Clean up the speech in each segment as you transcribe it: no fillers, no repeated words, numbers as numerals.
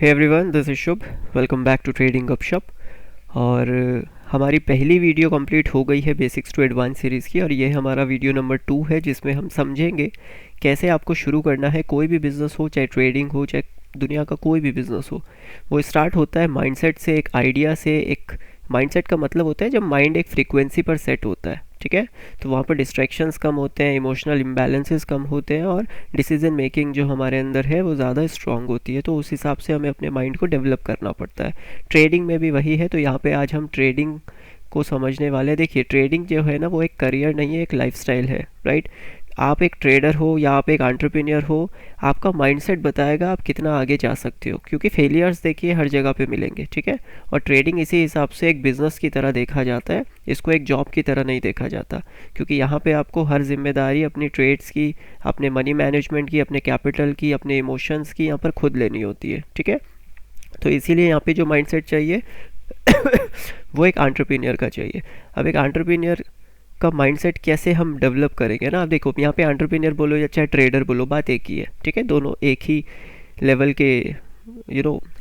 Hey everyone, this is Shubh. Welcome back to trading Gupshup. और हमारी पहली वीडियो कंप्लीट हो गई है बेसिक्स टू एडवांस सीरीज़ की, और ये हमारा वीडियो नंबर 2 है जिसमें हम समझेंगे कैसे आपको शुरू करना है। कोई भी बिज़नेस हो, चाहे ट्रेडिंग हो, चाहे दुनिया का कोई भी बिज़नेस हो, वो स्टार्ट होता है माइंडसेट से, एक आइडिया से। एक माइंडसेट का मतलब होता है जब माइंड एक फ्रीक्वेंसी पर सेट होता है, ठीक है, तो वहाँ पर डिस्ट्रैक्शंस कम होते हैं, इमोशनल इम्बैलेंसेस कम होते हैं, और डिसीजन मेकिंग जो हमारे अंदर है वो ज़्यादा स्ट्रांग होती है। तो उस हिसाब से हमें अपने माइंड को डेवलप करना पड़ता है। ट्रेडिंग में भी वही है। तो यहाँ पे आज हम ट्रेडिंग को समझने वाले हैं। देखिए, ट्रेडिंग जो है ना, वो एक करियर नहीं है, एक लाइफस्टाइल है, राइट। आप एक ट्रेडर हो या आप एक एंटरप्रेन्योर हो, आपका माइंडसेट बताएगा आप कितना आगे जा सकते हो, क्योंकि फेलियर्स देखिए हर जगह पे मिलेंगे, ठीक है। और ट्रेडिंग इसी हिसाब से एक बिज़नेस की तरह देखा जाता है, इसको एक जॉब की तरह नहीं देखा जाता, क्योंकि यहाँ पे आपको हर जिम्मेदारी अपनी ट्रेड्स की, अपने मनी मैनेजमेंट की, अपने कैपिटल की, अपने इमोशंस की यहाँ पर खुद लेनी होती है, ठीक है। तो इसीलिए यहाँ पे जो माइंडसेट चाहिए वो एक एंटरप्रेन्योर का चाहिए। अब एक एंटरप्रेन्योर का माइंडसेट कैसे हम डेवलप करेंगे ना, आप देखो यहाँ पे एंटरप्रेन्योर बोलो या चाहे ट्रेडर बोलो, बात एक ही है, ठीक है। दोनों एक ही लेवल के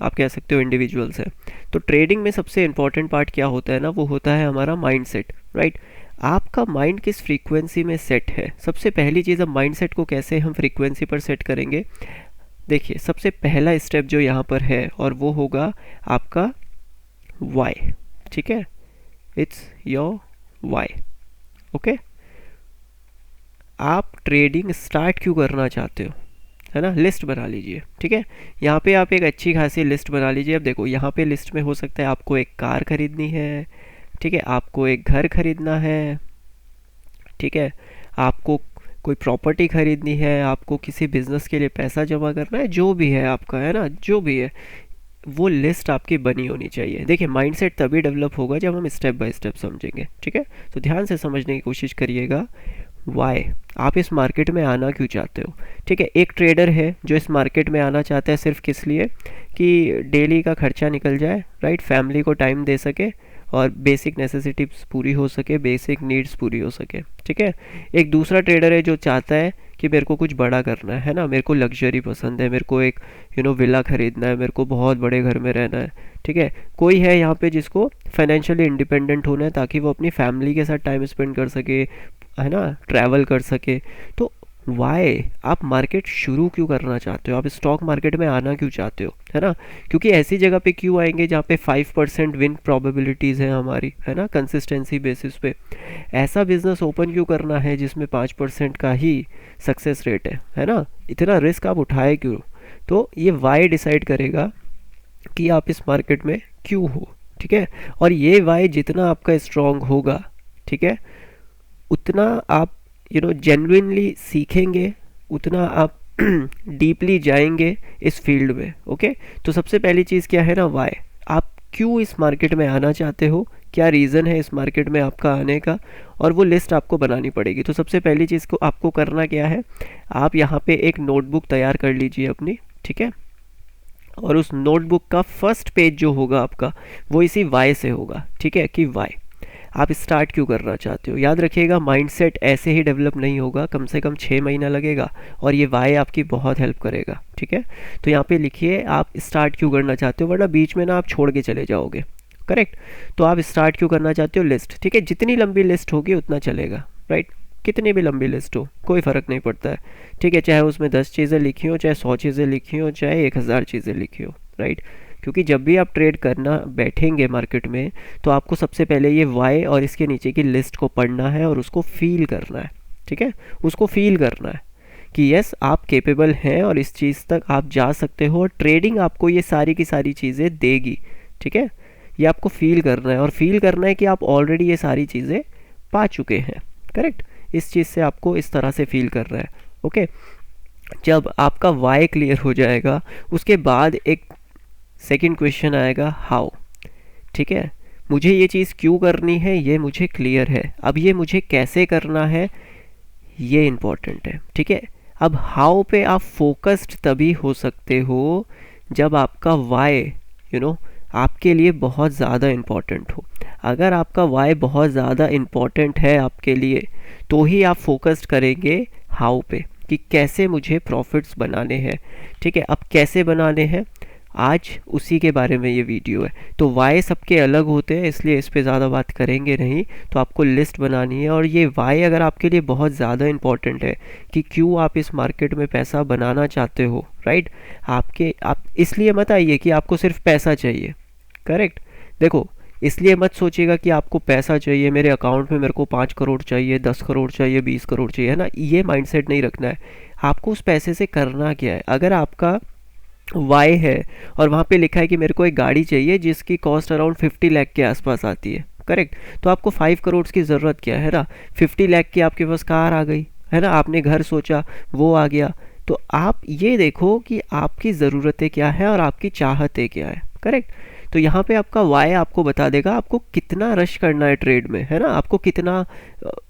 आप कह सकते हो इंडिविजुअल्स हैं। तो ट्रेडिंग में सबसे इम्पॉर्टेंट पार्ट क्या होता है ना, वो होता है हमारा माइंडसेट, राइट। आपका माइंड किस फ्रीक्वेंसी में सेट है। सबसे पहली चीज़, अब माइंडसेट को कैसे हम फ्रीक्वेंसी पर सेट करेंगे। देखिए, सबसे पहला स्टेप जो यहाँ पर है, और वो होगा आपका वाई, ठीक है। It's your why, okay. आप ट्रेडिंग स्टार्ट क्यों करना चाहते हो, है ना। लिस्ट बना लीजिए, ठीक है। यहाँ पे आप एक अच्छी खासी लिस्ट बना लीजिए। अब देखो, यहाँ पे लिस्ट में हो सकता है आपको एक कार खरीदनी है, ठीक है, आपको एक घर खरीदना है, ठीक है, आपको कोई प्रॉपर्टी खरीदनी है, आपको किसी बिजनेस के लिए पैसा जमा करना है, जो भी है आपका, है ना, जो भी है, वो लिस्ट आपकी बनी होनी चाहिए। देखिए, माइंडसेट तभी डेवलप होगा जब हम स्टेप बाय स्टेप समझेंगे, ठीक है। तो ध्यान से समझने की कोशिश करिएगा। वाई, आप इस मार्केट में आना क्यों चाहते हो, ठीक है। एक ट्रेडर है जो इस मार्केट में आना चाहता है सिर्फ किस लिए कि डेली का खर्चा निकल जाए, राइट, फैमिली को टाइम दे सके और बेसिक नेसेसिटीज पूरी हो सके, बेसिक नीड्स पूरी हो सके, ठीक है। एक दूसरा ट्रेडर है जो चाहता है कि मेरे को कुछ बड़ा करना है ना, मेरे को लग्जरी पसंद है, मेरे को एक विला खरीदना है, मेरे को बहुत बड़े घर में रहना है, ठीक है। कोई है यहाँ पे जिसको फाइनेंशियली इंडिपेंडेंट होना है ताकि वो अपनी फैमिली के साथ टाइम स्पेंड कर सके, है ना, ट्रैवल कर सके। तो वाई, आप मार्केट शुरू क्यों करना चाहते हो, आप स्टॉक मार्केट में आना क्यों चाहते हो, है ना। क्योंकि ऐसी जगह पे क्यों आएंगे जहाँ पे 5% विन प्रोबेबिलिटीज़ है हमारी, है ना, कंसिस्टेंसी बेसिस पे। ऐसा बिजनेस ओपन क्यों करना है जिसमें 5% का ही सक्सेस रेट है ना। इतना रिस्क आप उठाए क्यों। तो ये वाई डिसाइड करेगा कि आप इस मार्केट में क्यों हो, ठीक है। और ये वाई जितना आपका स्ट्रांग होगा, ठीक है, उतना आप जेन्युइनली सीखेंगे, उतना आप डीपली जाएंगे इस फील्ड में, ओके। तो सबसे पहली चीज़ क्या है ना, वाई, आप क्यों इस मार्केट में आना चाहते हो, क्या रीज़न है इस मार्केट में आपका आने का, और वो लिस्ट आपको बनानी पड़ेगी। तो सबसे पहली चीज़ को आपको करना क्या है, आप यहाँ पे एक नोटबुक तैयार कर लीजिए अपनी, ठीक है। और उस नोटबुक का फर्स्ट पेज जो होगा आपका, वो इसी वाई से होगा, ठीक है, कि वाई आप स्टार्ट क्यों करना चाहते हो। याद रखिएगा, माइंडसेट ऐसे ही डेवलप नहीं होगा, कम से कम 6 महीना लगेगा, और ये वाई आपकी बहुत हेल्प करेगा, ठीक है। तो यहाँ पे लिखिए आप स्टार्ट क्यों करना चाहते हो, वरना बीच में ना आप छोड़ के चले जाओगे, करेक्ट। तो आप स्टार्ट क्यों करना चाहते हो, लिस्ट, ठीक है। जितनी लंबी लिस्ट होगी उतना चलेगा, राइट। कितनी भी लंबी लिस्ट हो, कोई फ़र्क नहीं पड़ता है, ठीक है। चाहे उसमें 10 चीज़ें लिखी हो, चाहे 100 चीज़ें लिखी हो, चाहे 1000 चीज़ें लिखी हो, राइट। क्योंकि जब भी आप ट्रेड करना बैठेंगे मार्केट में, तो आपको सबसे पहले ये वाई और इसके नीचे की लिस्ट को पढ़ना है और उसको फील करना है, ठीक है। उसको फील करना है कि यस, आप केपेबल हैं और इस चीज़ तक आप जा सकते हो, और ट्रेडिंग आपको ये सारी की सारी चीज़ें देगी, ठीक है। ये आपको फील करना है, और फील करना है कि आप ऑलरेडी ये सारी चीज़ें पा चुके हैं, करेक्ट। इस चीज़ से आपको इस तरह से फील करना है, ओके। जब आपका वाई क्लियर हो जाएगा, उसके बाद एक सेकंड क्वेश्चन आएगा, हाउ, ठीक है। मुझे ये चीज़ क्यों करनी है ये मुझे क्लियर है, अब ये मुझे कैसे करना है ये इम्पॉर्टेंट है, ठीक है। अब हाउ पे आप फोकस्ड तभी हो सकते हो जब आपका वाई आपके लिए बहुत ज़्यादा इम्पॉर्टेंट हो। अगर आपका वाई बहुत ज़्यादा इम्पॉर्टेंट है आपके लिए, तो ही आप फोकस्ड करेंगे हाउ पे, कि कैसे मुझे प्रॉफिट्स बनाने हैं, ठीक है। अब कैसे बनाने हैं, आज उसी के बारे में ये वीडियो है। तो वाई सबके अलग होते हैं, इसलिए इस पे ज़्यादा बात करेंगे नहीं। तो आपको लिस्ट बनानी है, और ये वाई अगर आपके लिए बहुत ज़्यादा इम्पॉर्टेंट है कि क्यों आप इस मार्केट में पैसा बनाना चाहते हो, राइट। आप इसलिए मत आइए कि आपको सिर्फ पैसा चाहिए, करेक्ट। देखो, इसलिए मत सोचिएगा कि आपको पैसा चाहिए, मेरे अकाउंट में मेरे को 5 करोड़ चाहिए, 10 करोड़ चाहिए, 20 करोड़ चाहिए, है ना। ये माइंडसेट नहीं रखना है। आपको उस पैसे से करना क्या है। अगर आपका वाई है और वहाँ पे लिखा है कि मेरे को एक गाड़ी चाहिए जिसकी कॉस्ट अराउंड 50 लाख के आसपास आती है, करेक्ट, तो आपको 5 करोड़ की ज़रूरत क्या है ना। 50 लाख की आपके पास कार आ गई, है ना, आपने घर सोचा वो आ गया। तो आप ये देखो कि आपकी ज़रूरतें क्या है और आपकी चाहतें क्या है, करेक्ट। तो यहाँ पे आपका वाई आपको बता देगा आपको कितना रश करना है ट्रेड में, है ना, आपको कितना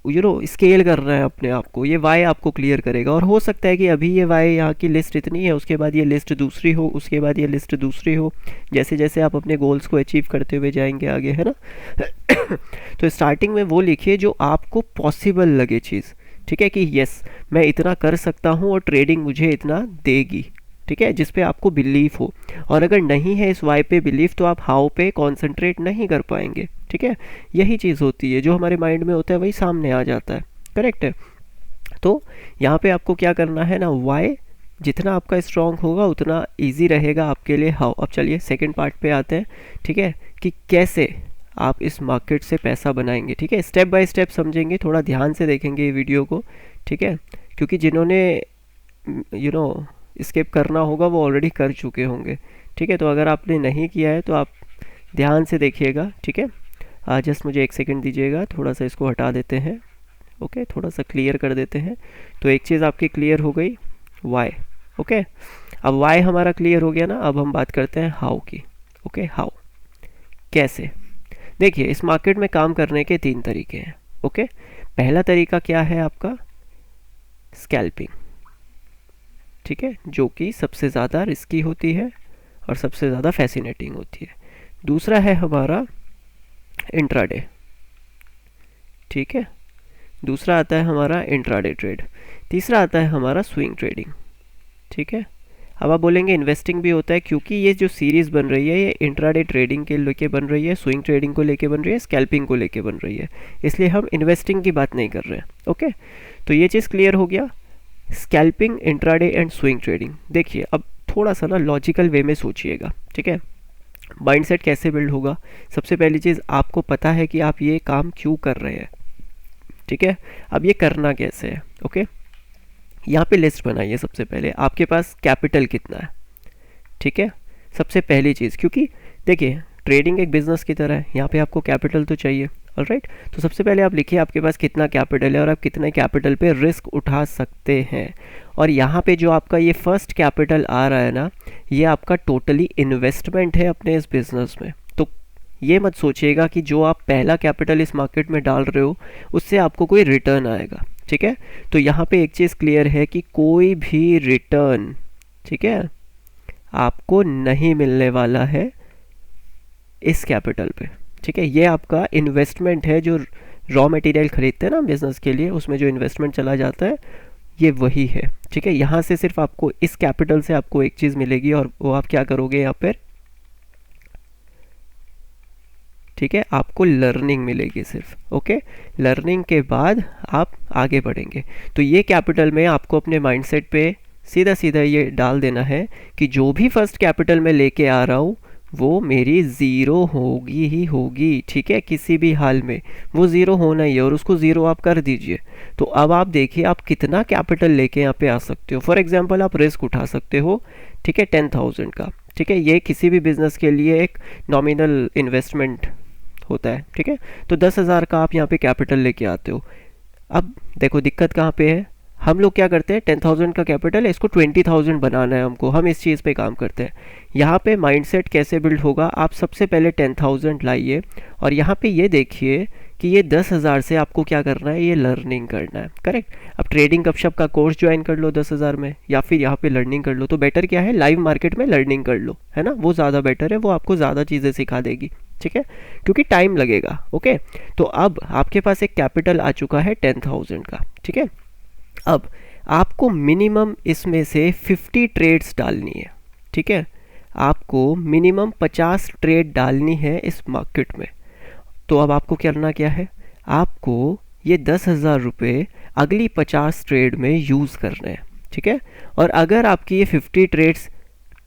स्केल करना है अपने आप को। ये वाई आपको क्लियर करेगा। और हो सकता है कि अभी ये वाई यहाँ की लिस्ट इतनी है, उसके बाद ये लिस्ट दूसरी हो, उसके बाद ये लिस्ट दूसरी हो, जैसे जैसे आप अपने गोल्स को अचीव करते हुए जाएंगे आगे, है ना। तो स्टार्टिंग में वो लिखिए जो आपको पॉसिबल लगे चीज़, ठीक है, कि यस मैं इतना कर सकता हूँ और ट्रेडिंग मुझे इतना देगी, ठीक है, जिस पे आपको बिलीव हो। और अगर नहीं है इस वाई पे बिलीव, तो आप हाउ पे कंसंट्रेट नहीं कर पाएंगे, ठीक है। यही चीज़ होती है, जो हमारे माइंड में होता है वही सामने आ जाता है, करेक्ट है। तो यहाँ पे आपको क्या करना है ना, वाई जितना आपका स्ट्रांग होगा उतना इजी रहेगा आपके लिए हाउ। अब चलिए सेकंड पार्ट पे आते हैं, ठीक है, कि कैसे आप इस मार्केट से पैसा बनाएंगे, ठीक है। स्टेप बाय स्टेप समझेंगे, थोड़ा ध्यान से देखेंगे ये वीडियो को, ठीक है, क्योंकि जिन्होंने स्किप करना होगा वो ऑलरेडी कर चुके होंगे, ठीक है। तो अगर आपने नहीं किया है तो आप ध्यान से देखिएगा, ठीक है। जस्ट मुझे 1 सेकंड दीजिएगा, थोड़ा सा इसको हटा देते हैं, ओके, थोड़ा सा क्लियर कर देते हैं। तो एक चीज़ आपकी क्लियर हो गई, वाई, ओके। अब वाई हमारा क्लियर हो गया ना, अब हम बात करते हैं हाउ की, ओके। हाउ कैसे। देखिए, इस मार्केट में काम करने के 3 तरीके हैं, ओके। पहला तरीका क्या है आपका, स्कैल्पिंग, ठीक है, जो कि सबसे ज़्यादा रिस्की होती है और सबसे ज़्यादा फैसिनेटिंग होती है। दूसरा है हमारा इंट्राडे, ठीक है, दूसरा आता है हमारा इंट्राडे ट्रेड। तीसरा आता है हमारा स्विंग ट्रेडिंग, ठीक है। अब आप बोलेंगे इन्वेस्टिंग भी होता है, क्योंकि ये जो सीरीज़ बन रही है ये इंट्राडे ट्रेडिंग के लेके बन रही है, स्विंग ट्रेडिंग को लेके बन रही है, स्कैल्पिंग को लेके बन रही है, इसलिए हम इन्वेस्टिंग की बात नहीं कर रहे हैं, ओके। तो ये चीज़ क्लियर हो गया, scalping, intraday and swing trading. देखिए, अब थोड़ा सा ना लॉजिकल वे में सोचिएगा, ठीक है। माइंडसेट कैसे बिल्ड होगा। सबसे पहली चीज़, आपको पता है कि आप ये काम क्यों कर रहे हैं, ठीक है। अब ये करना कैसे है, ओके। यहाँ पे लिस्ट बनाइए। सबसे पहले आपके पास कैपिटल कितना है, ठीक है, सबसे पहली चीज़, क्योंकि देखिए ट्रेडिंग एक बिजनेस की तरह है, यहाँ पे आपको कैपिटल तो चाहिए, ऑलराइट। तो सबसे पहले आप लिखिए आपके पास कितना कैपिटल है और आप कितने कैपिटल पे रिस्क उठा सकते हैं। और यहाँ पे जो आपका ये फर्स्ट कैपिटल आ रहा है ना, ये आपका टोटली इन्वेस्टमेंट है अपने इस बिज़नेस में। तो ये मत सोचिएगा कि जो आप पहला कैपिटल इस मार्केट में डाल रहे हो उससे आपको कोई रिटर्न आएगा, ठीक है। तो यहाँ पे एक चीज़ क्लियर है कि कोई भी रिटर्न, ठीक है, आपको नहीं मिलने वाला है इस कैपिटल पे, ठीक है। ये आपका इन्वेस्टमेंट है, जो रॉ मटेरियल खरीदते हैं ना बिजनेस के लिए, उसमें जो इन्वेस्टमेंट चला जाता है ये वही है, ठीक है। यहाँ से सिर्फ आपको इस कैपिटल से आपको एक चीज़ मिलेगी और वो आप क्या करोगे यहाँ पर, ठीक है, आपको लर्निंग मिलेगी सिर्फ, ओके। लर्निंग के बाद आप आगे बढ़ेंगे। तो ये कैपिटल में आपको अपने माइंडसेट पे सीधा सीधा ये डाल देना है कि जो भी फर्स्ट कैपिटल में लेके आ रहा हूँ वो मेरी ज़ीरो होगी ही होगी, ठीक है, किसी भी हाल में वो ज़ीरो होना ही है, और उसको ज़ीरो आप कर दीजिए। तो अब आप देखिए आप कितना कैपिटल लेके यहाँ पे आ सकते हो। फॉर एग्जांपल आप रिस्क उठा सकते हो, ठीक है, 10,000 का, ठीक है। ये किसी भी बिजनेस के लिए एक नॉमिनल इन्वेस्टमेंट होता है, ठीक है। तो 10,000 का आप यहाँ पे कैपिटल लेके आते हो। अब देखो दिक्कत कहाँ पे है, हम लोग क्या करते हैं, 10,000 का कैपिटल है, इसको 20,000 बनाना है हमको, हम इस चीज़ पे काम करते हैं। यहाँ पे माइंडसेट कैसे बिल्ड होगा, आप सबसे पहले 10,000 लाइए और यहाँ पे ये देखिए कि ये 10,000 से आपको क्या करना है, ये लर्निंग करना है, करेक्ट। अब ट्रेडिंग गपशप का कोर्स ज्वाइन कर लो 10,000 में, या फिर यहाँ पे लर्निंग कर लो। तो बेटर क्या है, लाइव मार्केट में लर्निंग कर लो, है ना, वो ज़्यादा बेटर है, वो आपको ज़्यादा चीज़ें सिखा देगी, ठीक है, क्योंकि टाइम लगेगा, ओके। तो अब आपके पास एक कैपिटल आ चुका है 10,000 का, ठीक है। अब आपको मिनिमम इसमें से 50 ट्रेड्स डालनी है, ठीक है। आपको मिनिमम 50 ट्रेड डालनी है इस मार्केट में। तो अब आपको करना क्या है, आपको ये 10,000 रुपये अगली 50 ट्रेड में यूज़ करने हैं, ठीक है। और अगर आपकी ये 50 ट्रेड्स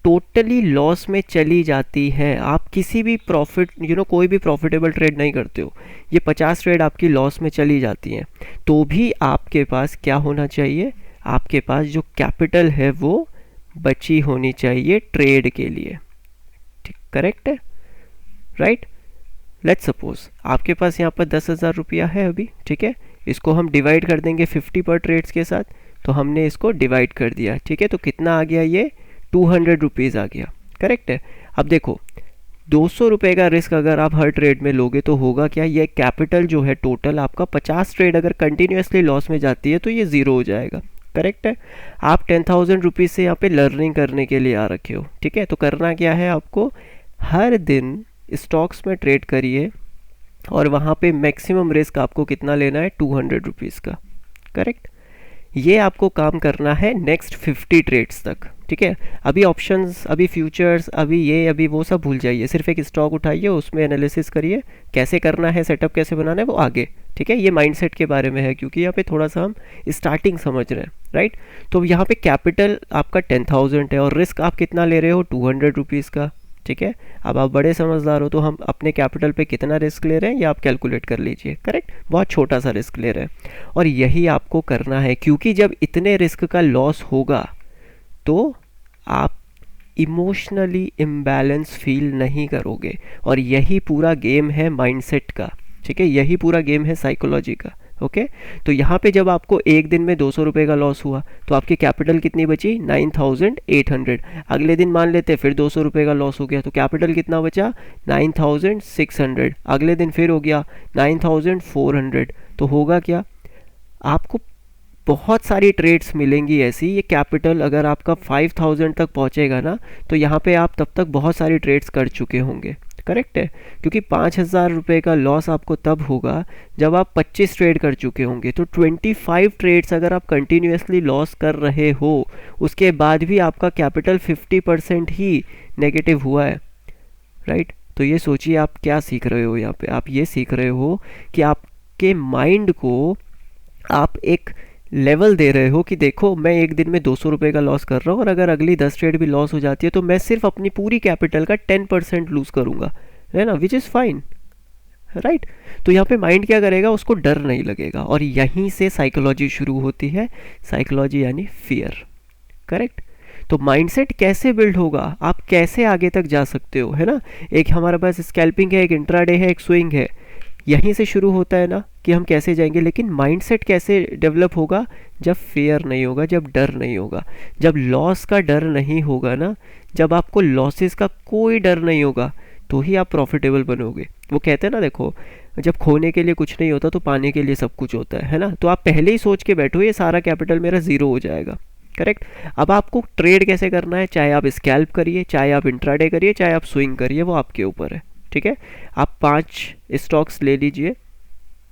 टोटली लॉस में चली जाती हैं, आप किसी भी प्रॉफिट कोई भी प्रॉफिटेबल ट्रेड नहीं करते हो, ये 50 ट्रेड आपकी लॉस में चली जाती हैं, तो भी आपके पास क्या होना चाहिए, आपके पास जो कैपिटल है वो बची होनी चाहिए ट्रेड के लिए। ठीक, करेक्ट है, राइट। लेट्स सपोज आपके पास यहाँ पर 10,000 रुपया है अभी, ठीक है। इसको हम डिवाइड कर देंगे 50 पर ट्रेड्स के साथ, तो हमने इसको डिवाइड कर दिया, ठीक है। तो कितना आ गया, ये 200 रुपीज़ आ गया, करेक्ट है। अब देखो 200 रुपये का रिस्क अगर आप हर ट्रेड में लोगे तो होगा क्या, ये कैपिटल जो है टोटल आपका 50 ट्रेड अगर कंटिन्यूसली लॉस में जाती है तो ये ज़ीरो हो जाएगा, करेक्ट है। आप 10,000 रुपीज़ से यहाँ पे लर्निंग करने के लिए आ रखे हो, ठीक है। तो करना क्या है, आपको हर दिन स्टॉक्स में ट्रेड करिए और वहाँ पे मैक्सिमम रिस्क आपको कितना लेना है, 200 रुपीज़ का, करेक्ट। ये आपको काम करना है नेक्स्ट 50 ट्रेड्स तक, ठीक है। अभी ऑप्शंस, अभी फ्यूचर्स, अभी वो सब भूल जाइए, सिर्फ एक स्टॉक उठाइए, उसमें एनालिसिस करिए, कैसे करना है, सेटअप कैसे बनाना है वो आगे, ठीक है। ये माइंडसेट के बारे में है, क्योंकि यहाँ पे थोड़ा सा हम स्टार्टिंग समझ रहे हैं, राइट। तो यहाँ पे कैपिटल आपका 10,000 है और रिस्क आप कितना ले रहे हो, 200 रुपीज़ का, ठीक है। अब आप बड़े समझदार हो तो हम अपने कैपिटल पे कितना रिस्क ले रहे हैं ये आप कैलकुलेट कर लीजिए, करेक्ट। बहुत छोटा सा रिस्क ले रहे हैं और यही आपको करना है, क्योंकि जब इतने रिस्क का लॉस होगा तो आप इमोशनली इम्बैलेंस फील नहीं करोगे, और यही पूरा गेम है माइंडसेट का, ठीक है। यही पूरा गेम है साइकोलॉजी का, ओके। तो यहाँ पे जब आपको एक दिन में 200 रुपये का लॉस हुआ तो आपकी कैपिटल कितनी बची, 9,800। अगले दिन मान लेते फिर 200 रुपये का लॉस हो गया तो कैपिटल कितना बचा, 9,600। अगले दिन फिर हो गया 9,400। तो होगा क्या, आपको बहुत सारी ट्रेड्स मिलेंगी ऐसी, ये कैपिटल अगर आपका 5,000 तक पहुँचेगा ना तो यहाँ पे आप तब तक बहुत सारी ट्रेड्स कर चुके होंगे, करेक्ट है। क्योंकि 5,000 रुपये का लॉस आपको तब होगा जब आप 25 ट्रेड कर चुके होंगे। तो 25 ट्रेड्स अगर आप कंटिन्यूसली लॉस कर रहे हो, उसके बाद भी आपका कैपिटल 50% ही नेगेटिव हुआ है, राइट। तो ये सोचिए आप क्या सीख रहे हो यहाँ पे, आप ये सीख रहे हो कि आपके माइंड को आप एक लेवल दे रहे हो कि देखो मैं एक दिन में 200 रुपये का लॉस कर रहा हूँ और अगर अगली 10 ट्रेड भी लॉस हो जाती है तो मैं सिर्फ अपनी पूरी कैपिटल का 10% लूज़ करूँगा, है ना, विच इज़ फाइन, राइट। तो यहाँ पे माइंड क्या करेगा, उसको डर नहीं लगेगा, और यहीं से साइकोलॉजी शुरू होती है, साइकोलॉजी यानी फियर, करेक्ट। तो माइंडसेट कैसे बिल्ड होगा, आप कैसे आगे तक जा सकते हो, है ना। एक हमारे पास स्कैल्पिंग है, एक इंट्राडे है, एक स्विंग है, यहीं से शुरू होता है ना कि हम कैसे जाएंगे। लेकिन माइंडसेट कैसे डेवलप होगा, जब फेयर नहीं होगा, जब डर नहीं होगा, जब लॉस का डर नहीं होगा ना, जब आपको लॉसेस का कोई डर नहीं होगा तो ही आप प्रॉफिटेबल बनोगे। वो कहते हैं ना, देखो जब खोने के लिए कुछ नहीं होता तो पाने के लिए सब कुछ होता है ना। तो आप पहले ही सोच के बैठो ये सारा कैपिटल मेरा ज़ीरो हो जाएगा, करेक्ट। अब आपको ट्रेड कैसे करना है, चाहे आप स्कैल्प करिए, चाहे आप इंट्राडे करिए, चाहे आप स्विंग करिए, वो आपके ऊपर है, ठीक है। आप 5 स्टॉक्स ले लीजिए,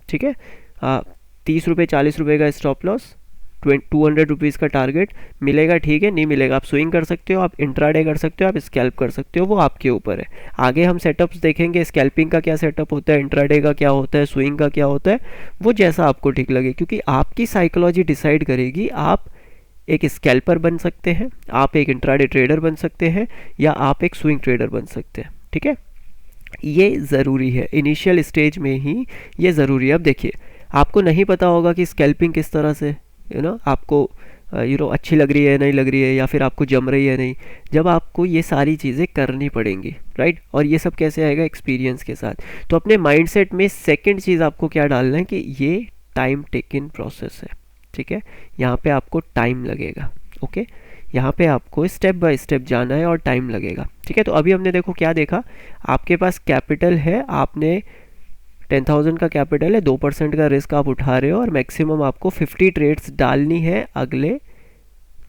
ठीक है। 30 रुपये 40 रुपये का स्टॉप लॉस, 200 रुपीज़ का टारगेट, मिलेगा ठीक है, नहीं मिलेगा आप स्विंग कर सकते हो, आप इंट्राडे कर सकते हो, आप स्कैल्प कर सकते हो, वो आपके ऊपर है। आगे हम सेटअप्स देखेंगे, स्कैल्पिंग का क्या सेटअप होता है, इंट्राडे का क्या होता है, स्विंग का क्या होता है, वो जैसा आपको ठीक लगे, क्योंकि आपकी साइकोलॉजी डिसाइड करेगी आप एक स्कैल्पर बन सकते हैं, आप एक इंट्राडे ट्रेडर बन सकते हैं, या आप एक स्विंग ट्रेडर बन सकते हैं, ठीक है। ये ज़रूरी है, इनिशियल स्टेज में ही ये ज़रूरी है। अब देखिए आपको नहीं पता होगा कि स्कैल्पिंग किस तरह से आपको अच्छी लग रही है नहीं लग रही है, या फिर आपको जम रही है नहीं, जब आपको ये सारी चीज़ें करनी पड़ेंगी, राइट। और ये सब कैसे आएगा, एक्सपीरियंस के साथ। तो अपने माइंडसेट में सेकंड चीज़ आपको क्या डालना है कि ये टाइम टेकिंग प्रोसेस है, ठीक है। यहाँ पे आपको टाइम लगेगा, ओके। यहाँ पे आपको स्टेप बाय स्टेप जाना है और टाइम लगेगा, ठीक है। तो अभी हमने देखो क्या देखा, आपके पास कैपिटल है, आपने 10,000 का कैपिटल है, 2% का रिस्क आप उठा रहे हो और मैक्सिमम आपको 50 ट्रेड्स डालनी है अगले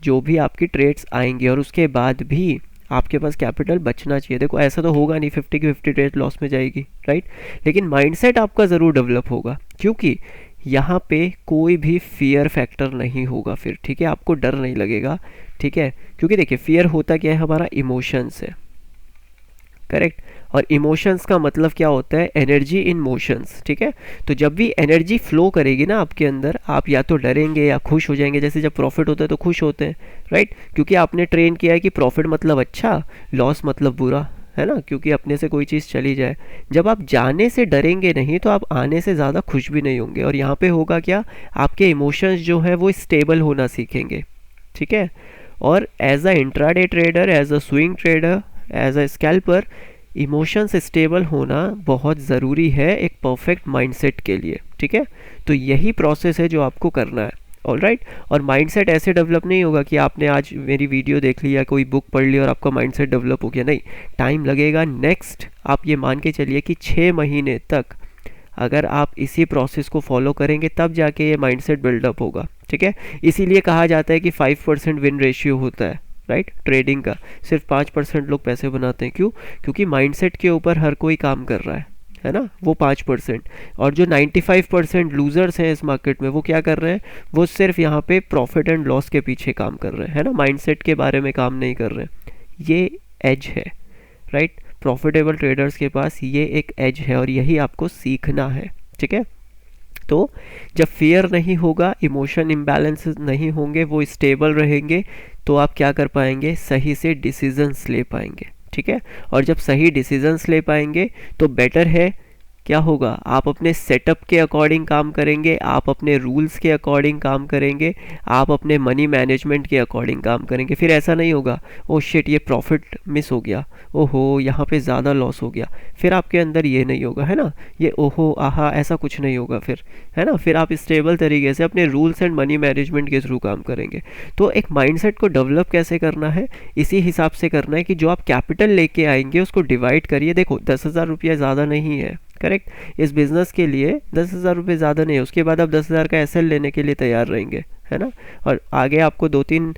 जो भी आपकी ट्रेड्स आएंगे, और उसके बाद भी आपके पास कैपिटल बचना चाहिए। देखो ऐसा तो होगा नहीं 50 की 50 ट्रेड लॉस में जाएगी, राइट। लेकिन माइंडसेट आपका ज़रूर डेवलप होगा, क्योंकि यहाँ पे कोई भी फियर फैक्टर नहीं होगा फिर, ठीक है। आपको डर नहीं लगेगा, ठीक है। क्योंकि देखिए फियर होता क्या है, हमारा इमोशंस है, करेक्ट। और इमोशंस का मतलब क्या होता है, एनर्जी इन मोशंस, ठीक है। तो जब भी एनर्जी फ्लो करेगी ना आपके अंदर, आप या तो डरेंगे या खुश हो जाएंगे। जैसे जब प्रॉफिट होता है तो खुश होते हैं, राइट, क्योंकि आपने ट्रेन किया है कि प्रॉफिट मतलब अच्छा, लॉस मतलब बुरा, है ना, क्योंकि अपने से कोई चीज़ चली जाए। जब आप जाने से डरेंगे नहीं तो आप आने से ज़्यादा खुश भी नहीं होंगे। और यहाँ पे होगा क्या, आपके इमोशंस जो हैं वो स्टेबल होना सीखेंगे, ठीक है। और as a intraday trader, as a swing trader, as a scalper, emotions stable होना बहुत ज़रूरी है एक परफेक्ट माइंडसेट के लिए, ठीक है। तो यही प्रोसेस है जो आपको करना है, ऑल राइट। और माइंडसेट ऐसे डेवलप नहीं होगा कि आपने आज मेरी वीडियो देख ली या कोई बुक पढ़ ली और आपका माइंडसेट डेवलप हो गया, नहीं, टाइम लगेगा। नेक्स्ट आप ये मान के चलिए कि 6 महीने तक अगर आप इसी प्रोसेस को फॉलो करेंगे तब जाके ये माइंडसेट बिल्डअप होगा, ठीक है। इसीलिए कहा जाता है कि 5% विन रेशियो होता है, राइट, ट्रेडिंग का। सिर्फ 5% लोग पैसे बनाते हैं, क्यों, क्योंकि माइंडसेट के ऊपर हर कोई काम कर रहा है ना, वो 5%। और जो 95% लूजर्स हैं इस मार्केट में, वो क्या कर रहे हैं, वो सिर्फ यहाँ पे प्रॉफिट एंड लॉस के पीछे काम कर रहे हैं, है ना, माइंडसेट के बारे में काम नहीं कर रहे हैं। ये एज है, राइट। प्रॉफिटेबल ट्रेडर्स के पास ये एक एज है और यही आपको सीखना है, ठीक है। तो जब फियर नहीं होगा, इमोशन इम्बैलेंस नहीं होंगे, वो स्टेबल रहेंगे, तो आप क्या कर पाएंगे, सही से डिसीजंस ले पाएंगे, ठीक है। और जब सही डिसीजंस ले पाएंगे तो बेटर है, क्या होगा, आप अपने सेटअप के अकॉर्डिंग काम करेंगे, आप अपने रूल्स के अकॉर्डिंग काम करेंगे, आप अपने मनी मैनेजमेंट के अकॉर्डिंग काम करेंगे। फिर ऐसा नहीं होगा, ओ शिट ये प्रॉफिट मिस हो गया, ओहो यहाँ पे ज़्यादा लॉस हो गया, फिर आपके अंदर ये नहीं होगा, है ना, ये ओहो आहा ऐसा कुछ नहीं होगा फिर, है ना। फिर आप स्टेबल तरीके से अपने रूल्स एंड मनी मैनेजमेंट के थ्रू काम करेंगे। तो एक माइंडसेट को डेवलप कैसे करना है, इसी हिसाब से करना है कि जो आप कैपिटल लेके आएंगे उसको डिवाइड करिए। देखो 10,000 रुपया ज़्यादा नहीं है, करेक्ट, इस बिज़नेस के लिए 10,000 रुपये ज़्यादा नहीं है। उसके बाद आप 10,000 का एसएल लेने के लिए तैयार रहेंगे, है ना। और आगे आपको 2-3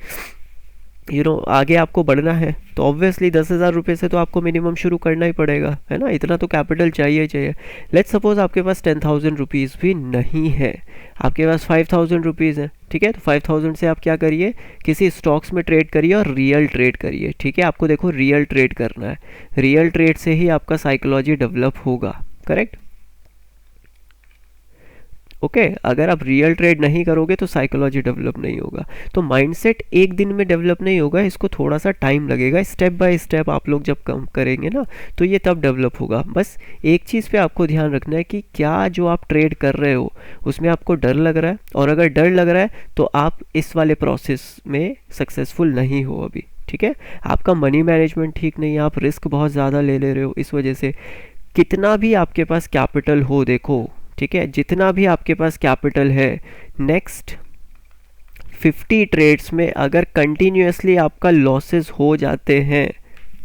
आगे आपको बढ़ना है तो ऑब्वियसली 10,000 रुपये से तो आपको मिनिमम शुरू करना ही पड़ेगा, है ना, इतना तो कैपिटल चाहिए चाहिए। लेट्स सपोज आपके पास 10,000 रुपीज़ भी नहीं है, आपके पास 5,000 रुपीज़ है, ठीक है। तो 5,000 से आप क्या करिए, किसी स्टॉक्स में ट्रेड करिए और रियल ट्रेड करिए, ठीक है। आपको देखो रियल ट्रेड करना है, रियल ट्रेड से ही आपका साइकोलॉजी डेवलप होगा, करेक्ट, ओके। अगर आप रियल ट्रेड नहीं करोगे तो साइकोलॉजी डेवलप नहीं होगा। तो माइंडसेट एक दिन में डेवलप नहीं होगा, इसको थोड़ा सा टाइम लगेगा। स्टेप बाय स्टेप आप लोग जब कम करेंगे ना तो ये तब डेवलप होगा। बस एक चीज़ पे आपको ध्यान रखना है कि क्या जो आप ट्रेड कर रहे हो उसमें आपको डर लग रहा है, और अगर डर लग रहा है तो आप इस वाले प्रोसेस में सक्सेसफुल नहीं हो अभी, ठीक है। आपका मनी मैनेजमेंट ठीक नहीं है, आप रिस्क बहुत ज़्यादा ले रहे हो, इस वजह से कितना भी आपके पास कैपिटल हो, देखो ठीक है, जितना भी आपके पास कैपिटल है, नेक्स्ट 50 ट्रेड्स में अगर कंटिन्यूसली आपका लॉसेस हो जाते हैं,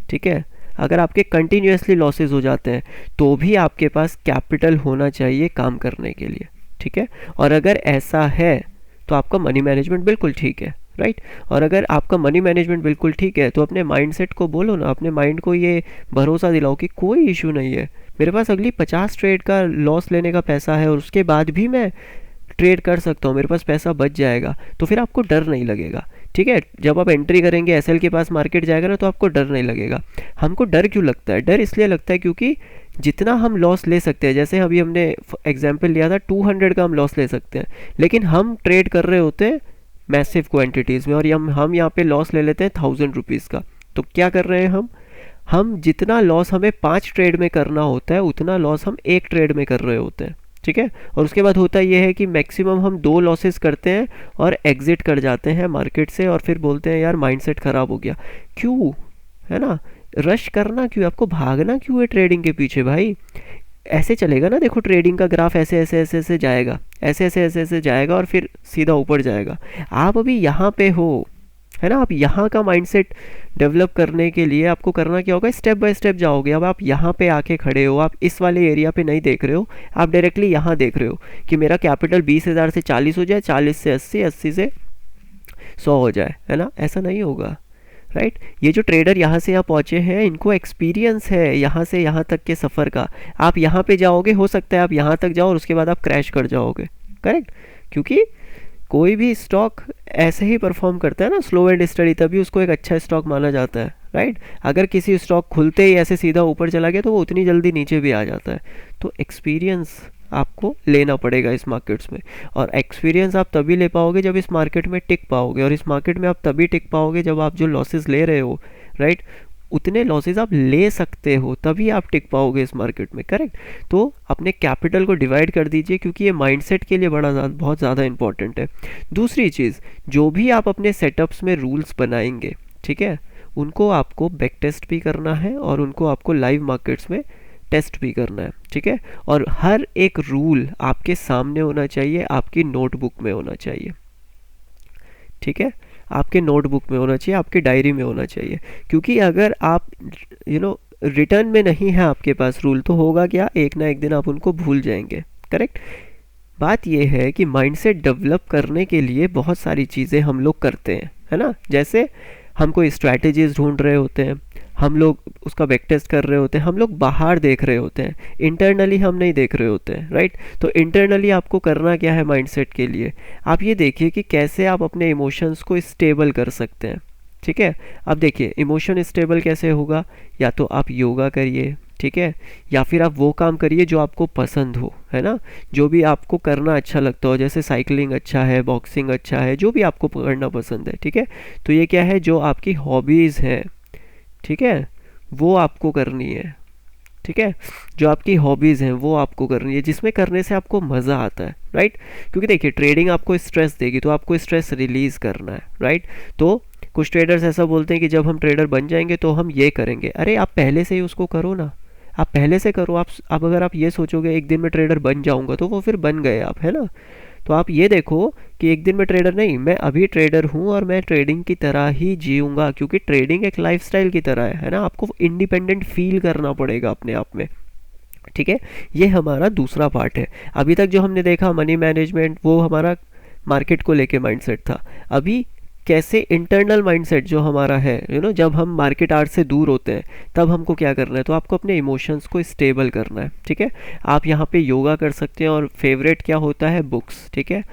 ठीक है, अगर आपके कंटिन्यूसली लॉसेस हो जाते हैं तो भी आपके पास कैपिटल होना चाहिए काम करने के लिए, ठीक है। और अगर ऐसा है तो आपका मनी मैनेजमेंट बिल्कुल ठीक है, राइट। और अगर आपका मनी मैनेजमेंट बिल्कुल ठीक है तो अपने माइंडसेट को बोलो ना, अपने माइंड को ये भरोसा दिलाओ कि कोई इशू नहीं है, मेरे पास अगली 50 ट्रेड का लॉस लेने का पैसा है और उसके बाद भी मैं ट्रेड कर सकता हूँ, मेरे पास पैसा बच जाएगा, तो फिर आपको डर नहीं लगेगा, ठीक है। जब आप एंट्री करेंगे एसएल के पास मार्केट जाएगा ना तो आपको डर नहीं लगेगा। हमको डर क्यों लगता है, डर इसलिए लगता है क्योंकि जितना हम लॉस ले सकते हैं, जैसे अभी हमने एग्जाम्पल लिया था 200 का हम लॉस ले सकते हैं, लेकिन हम ट्रेड कर रहे होते हैं मैसिव क्वांटिटीज़ में और हम यहाँ पे लॉस ले लेते हैं 1000 रुपीज़ का। तो क्या कर रहे हैं हम जितना लॉस हमें 5 ट्रेड में करना होता है उतना लॉस हम एक ट्रेड में कर रहे होते हैं, ठीक है। और उसके बाद होता यह है कि मैक्सिमम हम 2 लॉसेस करते हैं और एग्जिट कर जाते हैं मार्केट से और फिर बोलते हैं यार माइंडसेट ख़राब हो गया। क्यों, है ना, रश करना क्यों, आपको भागना क्यों है ट्रेडिंग के पीछे भाई। ऐसे चलेगा ना, देखो ट्रेडिंग का ग्राफ ऐसे ऐसे ऐसे ऐसे जाएगा, ऐसे ऐसे ऐसे ऐसे जाएगा और फिर सीधा ऊपर जाएगा। आप अभी यहाँ पे हो, है ना, आप यहाँ का माइंडसेट डेवलप करने के लिए आपको करना क्या होगा, स्टेप बाय स्टेप जाओगे। अब आप यहाँ पे आके खड़े हो, आप इस वाले एरिया पे नहीं देख रहे हो, आप डायरेक्टली यहाँ देख रहे हो कि मेरा कैपिटल 20,000 से 40 हो जाए, 40 से 80, 80 से 100 हो जाए, है ना, ऐसा नहीं होगा, राइट। ये जो ट्रेडर यहाँ से यहाँ पहुँचे हैं इनको एक्सपीरियंस है यहाँ से यहाँ तक के सफ़र का। आप यहाँ पे जाओगे, हो सकता है आप यहाँ तक जाओ और उसके बाद आप क्रैश कर जाओगे, करेक्ट, क्योंकि कोई भी स्टॉक ऐसे ही परफॉर्म करता है ना, स्लो एंड स्टडी, तभी उसको एक अच्छा स्टॉक माना जाता है, राइट। अगर किसी स्टॉक खुलते ही ऐसे सीधा ऊपर चला गया तो वो उतनी जल्दी नीचे भी आ जाता है। तो एक्सपीरियंस आपको लेना पड़ेगा इस मार्केट्स में, और एक्सपीरियंस आप तभी ले पाओगे जब इस मार्केट में टिक पाओगे, और इस मार्केट में आप तभी टिक पाओगे जब आप जो लॉसेस ले रहे हो, राइट, उतने लॉसेस आप ले सकते हो, तभी आप टिक पाओगे इस मार्केट में, करेक्ट। तो अपने कैपिटल को डिवाइड कर दीजिए, क्योंकि ये माइंडसेट के लिए बहुत ज़्यादा इंपॉर्टेंट है। दूसरी चीज़, जो भी आप अपने सेटअप्स में रूल्स बनाएंगे, ठीक है, उनको आपको बैक टेस्ट भी करना है और उनको आपको लाइव मार्केट्स में टेस्ट भी करना है, ठीक है। और हर एक रूल आपके सामने होना चाहिए, आपकी नोटबुक में होना चाहिए, ठीक है, आपके नोटबुक में होना चाहिए, आपके डायरी में होना चाहिए। क्योंकि अगर आप रिटर्न में नहीं है आपके पास रूल, तो होगा क्या, एक ना एक दिन आप उनको भूल जाएंगे, करेक्ट। बात यह है कि माइंडसेट डेवलप करने के लिए बहुत सारी चीज़ें हम लोग करते हैं, है ना। जैसे हम कोई स्ट्रैटेजीज ढूंढ रहे होते हैं, हम लोग उसका बैक टेस्ट कर रहे होते हैं, हम लोग बाहर देख रहे होते हैं, इंटरनली हम नहीं देख रहे होते हैं, राइट। तो इंटरनली आपको करना क्या है माइंडसेट के लिए, आप ये देखिए कि कैसे आप अपने इमोशंस को स्टेबल कर सकते हैं, ठीक है। अब देखिए इमोशन स्टेबल कैसे होगा, या तो आप योगा करिए, ठीक है, या फिर आप वो काम करिए जो आपको पसंद हो, है ना, जो भी आपको करना अच्छा लगता हो, जैसे साइकिलिंग अच्छा है, बॉक्सिंग अच्छा है, जो भी आपको करना पसंद है, ठीक है। तो ये क्या है, जो आपकी हॉबीज़ हैं, ठीक है, वो आपको करनी है, ठीक है। जो आपकी हॉबीज़ हैं वो आपको करनी है, जिसमें करने से आपको मज़ा आता है, राइट। क्योंकि देखिए ट्रेडिंग आपको स्ट्रेस देगी, तो आपको स्ट्रेस रिलीज़ करना है, राइट। तो कुछ ट्रेडर्स ऐसा बोलते हैं कि जब हम ट्रेडर बन जाएंगे तो हम ये करेंगे, अरे आप पहले से ही उसको करो ना, आप पहले से करो। आप अगर आप ये सोचोगे एक दिन में ट्रेडर बन जाऊंगा, तो वो फिर बन गए आप, है ना। तो आप ये देखो कि एक दिन में ट्रेडर नहीं, मैं अभी ट्रेडर हूँ और मैं ट्रेडिंग की तरह ही जीऊँगा, क्योंकि ट्रेडिंग एक लाइफस्टाइल की तरह है ना। आपको इंडिपेंडेंट फील करना पड़ेगा अपने आप में, ठीक है। ये हमारा दूसरा पार्ट है। अभी तक जो हमने देखा मनी मैनेजमेंट, वो हमारा मार्केट को लेके माइंडसेट था। अभी कैसे इंटरनल माइंडसेट जो हमारा है, जब हम मार्केट आर्ट से दूर होते हैं तब हमको क्या करना है, तो आपको अपने इमोशंस को स्टेबल करना है, ठीक है। आप यहाँ पे योगा कर सकते हैं, और फेवरेट क्या होता है, बुक्स, ठीक है।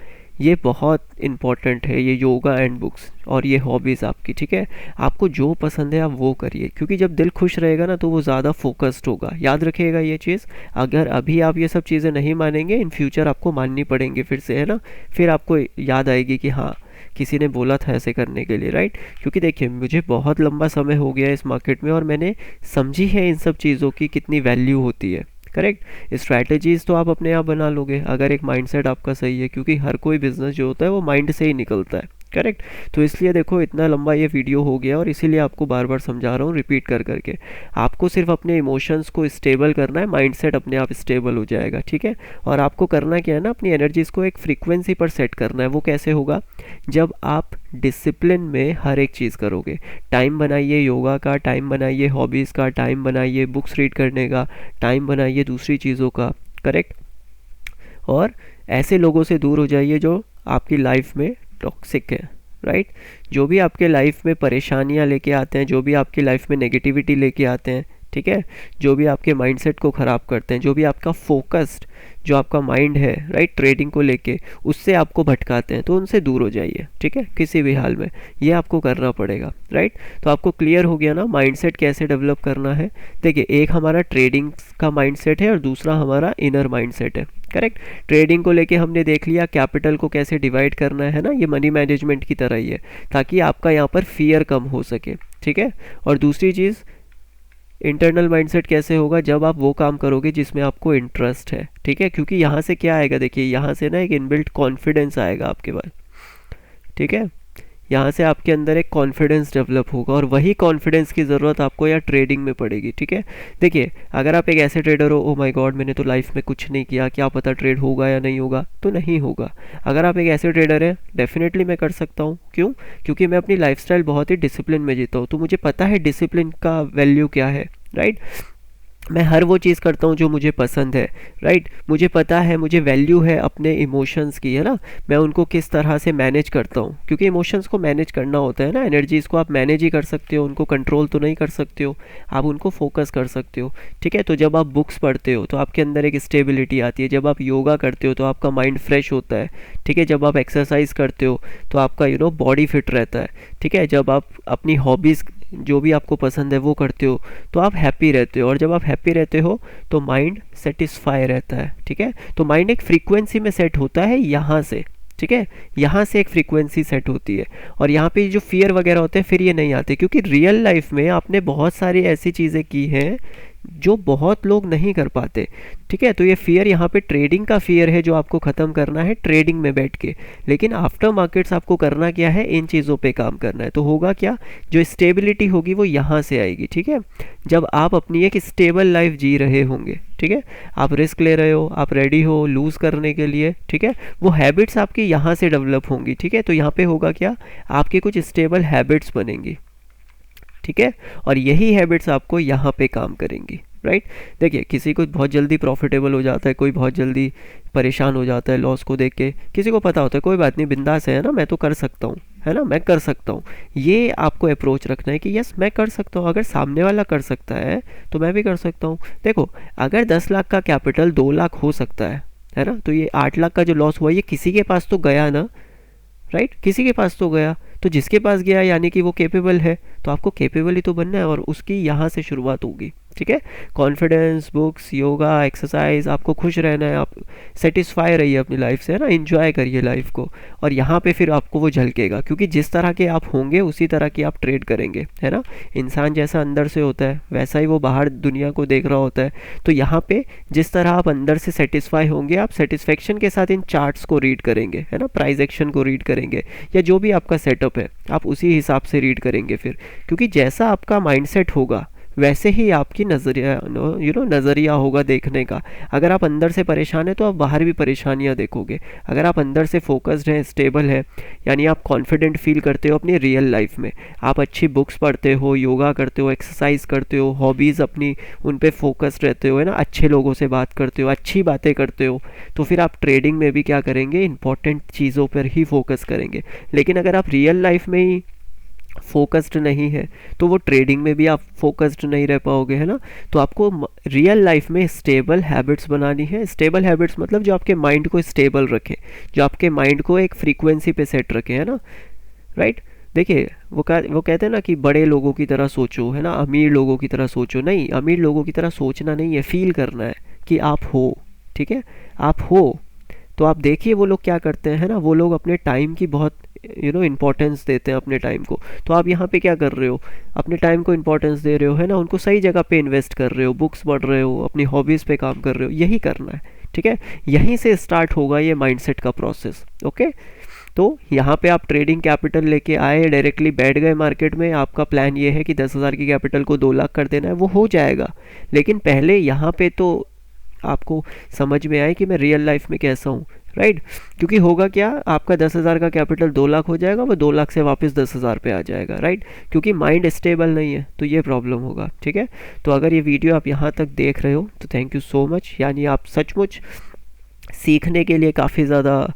ये बहुत इंपॉर्टेंट है, ये योगा एंड बुक्स, और ये हॉबीज़ आपकी, ठीक है। आपको जो पसंद है आप वो करिए, क्योंकि जब दिल खुश रहेगा ना तो वो ज़्यादा फोकस्ड होगा। याद रखिएगा ये चीज़, अगर अभी आप ये सब चीज़ें नहीं मानेंगे, इन फ्यूचर आपको माननी पड़ेंगी फिर से, है ना। फिर आपको याद आएगी कि हाँ, किसी ने बोला था ऐसे करने के लिए, राइट। क्योंकि देखिए मुझे बहुत लंबा समय हो गया इस मार्केट में, और मैंने समझी है इन सब चीज़ों की कितनी वैल्यू होती है, करेक्ट। स्ट्रैटेजीज तो आप अपने आप बना लोगे अगर एक माइंडसेट आपका सही है, क्योंकि हर कोई बिजनेस जो होता है वो माइंड से ही निकलता है, करेक्ट। तो इसलिए देखो इतना लंबा ये वीडियो हो गया, और इसीलिए आपको बार बार समझा रहा हूँ रिपीट कर करके। आपको सिर्फ अपने इमोशंस को स्टेबल करना है, माइंडसेट अपने आप स्टेबल हो जाएगा, ठीक है। और आपको करना क्या है ना, अपनी एनर्जीज को एक फ्रीक्वेंसी पर सेट करना है। वो कैसे होगा, जब आप डिसिप्लिन में हर एक चीज़ करोगे। टाइम बनाइए योगा का, टाइम बनाइए हॉबीज़ का, टाइम बनाइए बुक्स रीड करने का, टाइम बनाइए दूसरी चीज़ों का, करेक्ट। और ऐसे लोगों से दूर हो जाइए जो आपकी लाइफ में टॉक्सिक है, राइट। जो भी आपके लाइफ में परेशानियां लेके आते हैं, जो भी आपकी लाइफ में नेगेटिविटी लेके आते हैं, ठीक है, जो भी आपके माइंडसेट को ख़राब करते हैं, जो भी आपका फोकस्ड, जो आपका माइंड है, राइट, ट्रेडिंग को लेके उससे आपको भटकाते हैं, तो उनसे दूर हो जाइए, ठीक है, किसी भी हाल में। ये आपको करना पड़ेगा, राइट। तो आपको क्लियर हो गया ना माइंडसेट कैसे डेवलप करना है। देखिए एक हमारा ट्रेडिंग का माइंडसेट है और दूसरा हमारा इनर माइंडसेट है, करेक्ट। ट्रेडिंग को लेके हमने देख लिया कैपिटल को कैसे डिवाइड करना है ना, ये मनी मैनेजमेंट की तरह ही है, ताकि आपका यहाँ पर फियर कम हो सके, ठीक है। और दूसरी चीज़ इंटरनल माइंडसेट कैसे होगा, जब आप वो काम करोगे जिसमें आपको इंटरेस्ट है, ठीक है। क्योंकि यहाँ से क्या आएगा, देखिए यहाँ से ना एक इनबिल्ट कॉन्फिडेंस आएगा आपके पास, ठीक है। यहाँ से आपके अंदर एक कॉन्फिडेंस डेवलप होगा, और वही कॉन्फिडेंस की ज़रूरत आपको यहाँ ट्रेडिंग में पड़ेगी, ठीक है। देखिए अगर आप एक ऐसे ट्रेडर हो, ओ माय गॉड मैंने तो लाइफ में कुछ नहीं किया, क्या पता ट्रेड होगा या नहीं होगा, तो नहीं होगा। अगर आप एक ऐसे ट्रेडर हैं, डेफिनेटली मैं कर सकता हूँ। क्यों, क्योंकि मैं अपनी लाइफस्टाइल बहुत ही डिसिप्लिन में जीता हूँ, तो मुझे पता है डिसिप्लिन का वैल्यू क्या है, राइट। मैं हर वो चीज़ करता हूँ जो मुझे पसंद है, राइट। मुझे पता है, मुझे वैल्यू है अपने इमोशंस की, है ना। मैं उनको किस तरह से मैनेज करता हूँ, क्योंकि इमोशंस को मैनेज करना होता है ना। एनर्जीज़ को आप मैनेज ही कर सकते हो, उनको कंट्रोल तो नहीं कर सकते हो, आप उनको फोकस कर सकते हो, ठीक है। तो जब आप बुक्स पढ़ते हो तो आपके अंदर एक स्टेबिलिटी आती है, जब आप योगा करते हो तो आपका माइंड फ्रेश होता है, ठीक है। जब आप एक्सरसाइज करते हो तो आपका बॉडी फिट रहता है, ठीक है। जब आप अपनी हॉबीज़ जो भी आपको पसंद है वो करते हो, तो आप हैप्पी रहते हो। और जब आप हैप्पी रहते हो तो माइंड सेटिस्फाई रहता है, ठीक है। तो माइंड एक फ्रीक्वेंसी में सेट होता है यहाँ से, ठीक है, यहाँ से एक फ्रीक्वेंसी सेट होती है। और यहाँ पे जो फियर वगैरह होते हैं फिर ये नहीं आते, क्योंकि रियल लाइफ में आपने बहुत सारी ऐसी चीज़ें की हैं जो बहुत लोग नहीं कर पाते, ठीक है। तो ये फियर यहाँ पे ट्रेडिंग का फियर है जो आपको ख़त्म करना है ट्रेडिंग में बैठ के। लेकिन आफ्टर मार्केट्स आपको करना क्या है, इन चीज़ों पे काम करना है। तो होगा क्या, जो स्टेबिलिटी होगी वो यहाँ से आएगी, ठीक है। जब आप अपनी एक स्टेबल लाइफ जी रहे होंगे, ठीक है, आप रिस्क ले रहे हो, आप रेडी हो लूज़ करने के लिए, ठीक है, वो हैबिट्स आपकी यहाँ से डेवलप होंगी, ठीक है। तो यहाँ पे होगा क्या, आपकी कुछ स्टेबल हैबिट्स बनेंगी, ठीक है। और यही हैबिट्स आपको यहाँ पे काम करेंगी, राइट। देखिए, किसी को बहुत जल्दी प्रॉफिटेबल हो जाता है, कोई बहुत जल्दी परेशान हो जाता है लॉस को देख के, किसी को पता होता है कोई बात नहीं, बिंदास है ना, मैं तो कर सकता हूँ, है ना, मैं कर सकता हूँ। ये आपको अप्रोच रखना है कि यस मैं कर सकता हूँ, अगर सामने वाला कर सकता है तो मैं भी कर सकता हूँ। देखो, अगर 10 लाख का कैपिटल 2 लाख हो सकता है ना, तो ये 8 लाख का जो लॉस हुआ ये किसी के पास तो गया ना, राइट, किसी के पास तो गया। तो जिसके पास गया यानी कि वो कैपेबल है, तो आपको कैपेबल ही तो बनना है, और उसकी यहाँ से शुरुआत होगी, ठीक है। कॉन्फिडेंस, बुक्स, योगा, एक्सरसाइज, आपको खुश रहना है, आप सेटिस्फाई रहिए अपनी लाइफ से, है ना, एंजॉय करिए लाइफ को। और यहाँ पे फिर आपको वो झलकेगा, क्योंकि जिस तरह के आप होंगे उसी तरह की आप ट्रेड करेंगे, है ना। इंसान जैसा अंदर से होता है वैसा ही वो बाहर दुनिया को देख रहा होता है। तो यहाँ पे जिस तरह आप अंदर से सेटिस्फाई होंगे, आप सेटिस्फेक्शन के साथ इन चार्ट्स को रीड करेंगे, है ना, प्राइस एक्शन को रीड करेंगे, या जो भी आपका सेटअप है आप उसी हिसाब से रीड करेंगे फिर। क्योंकि जैसा आपका माइंडसेट होगा वैसे ही आपकी नज़रिया नज़रिया होगा देखने का। अगर आप अंदर से परेशान हैं तो आप बाहर भी परेशानियां देखोगे। अगर आप अंदर से फोकस्ड हैं, स्टेबल है, यानी आप कॉन्फिडेंट फील करते हो अपनी रियल लाइफ में, आप अच्छी बुक्स पढ़ते हो, योगा करते हो, एक्सरसाइज करते हो, हॉबीज़ अपनी उन पे फोकस्ड रहते हो, है ना, अच्छे लोगों से बात करते हो, अच्छी बातें करते हो, तो फिर आप ट्रेडिंग में भी क्या करेंगे, इंपॉर्टेंट चीज़ों पर ही फोकस करेंगे। लेकिन अगर आप रियल लाइफ में ही फोकस्ड नहीं है तो वो ट्रेडिंग में भी आप फोकस्ड नहीं रह पाओगे, है ना। तो आपको रियल लाइफ में स्टेबल हैबिट्स बनानी है। स्टेबल हैबिट्स मतलब जो आपके माइंड को स्टेबल रखे, जो आपके माइंड को एक फ्रीक्वेंसी पे सेट रखे, है ना, राइट। देखिए, वो कहते हैं ना कि बड़े लोगों की तरह सोचो, है ना, अमीर लोगों की तरह सोचो। नहीं, अमीर लोगों की तरह सोचना नहीं है, फील करना है कि आप हो, ठीक है, आप हो। तो आप देखिए वो लोग क्या करते हैं ना, वो लोग अपने टाइम की बहुत इम्पोर्टेंस देते हैं अपने टाइम को। तो आप यहाँ पे क्या कर रहे हो, अपने टाइम को इम्पोर्टेंस दे रहे हो, है ना, उनको सही जगह पे इन्वेस्ट कर रहे हो, बुक्स पढ़ रहे हो, अपनी हॉबीज़ पे काम कर रहे हो, यही करना है, ठीक है। यहीं से स्टार्ट होगा ये माइंडसेट का प्रोसेस, ओके। तो यहाँ पे आप ट्रेडिंग कैपिटल लेके आए, डायरेक्टली बैठ गए मार्केट में, आपका प्लान ये है कि 10,000 की कैपिटल को 2 लाख कर देना है, वो हो जाएगा। लेकिन पहले यहाँ पे तो आपको समझ में आए कि मैं रियल लाइफ में कैसा हूँ, राइट। क्योंकि होगा क्या, आपका 10,000 का कैपिटल 2 लाख हो जाएगा, वो 2 लाख से वापस 10,000 पे आ जाएगा, राइट। क्योंकि माइंड स्टेबल नहीं है, तो ये प्रॉब्लम होगा, ठीक है। तो अगर ये वीडियो आप यहाँ तक देख रहे हो तो थैंक यू सो मच, यानी आप सचमुच सीखने के लिए काफ़ी ज़्यादा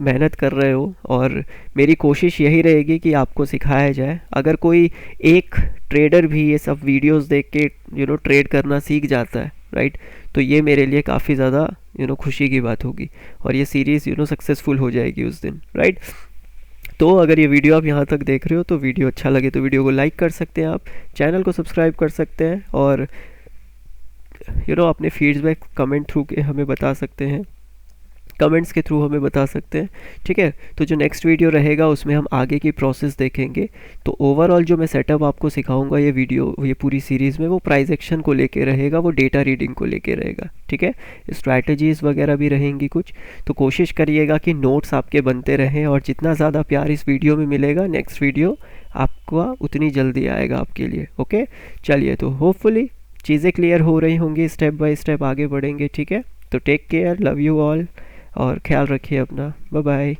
मेहनत कर रहे हो। और मेरी कोशिश यही रहेगी कि आपको सिखाया जाए। अगर कोई एक ट्रेडर भी ये सब वीडियोस देख के ट्रेड करना सीख जाता है, राइट, तो ये मेरे लिए काफ़ी ज़्यादा खुशी की बात होगी, और ये सीरीज़ सक्सेसफुल हो जाएगी उस दिन, राइट। तो अगर ये वीडियो आप यहाँ तक देख रहे हो तो वीडियो अच्छा लगे तो वीडियो को लाइक कर सकते हैं, आप चैनल को सब्सक्राइब कर सकते हैं, और अपने फीडबैक कमेंट थ्रू के हमें बता सकते हैं, कमेंट्स के थ्रू हमें बता सकते हैं, ठीक है। तो जो नेक्स्ट वीडियो रहेगा उसमें हम आगे की प्रोसेस देखेंगे। तो ओवरऑल जो मैं सेटअप आपको सिखाऊंगा ये पूरी सीरीज़ में, वो प्राइस एक्शन को लेके रहेगा, वो डेटा रीडिंग को लेके रहेगा, ठीक है। स्ट्रैटेजीज़ वगैरह भी रहेंगी कुछ। तो कोशिश करिएगा कि नोट्स आपके बनते रहें, और जितना ज़्यादा प्यार इस वीडियो में मिलेगा नेक्स्ट वीडियो आपको उतनी जल्दी आएगा आपके लिए, ओके। चलिए, तो होपफुली चीज़ें क्लियर हो रही होंगी, स्टेप बाय स्टेप आगे बढ़ेंगे, ठीक है। तो take care, love you all, और ख्याल रखिए अपना, बाय बाय।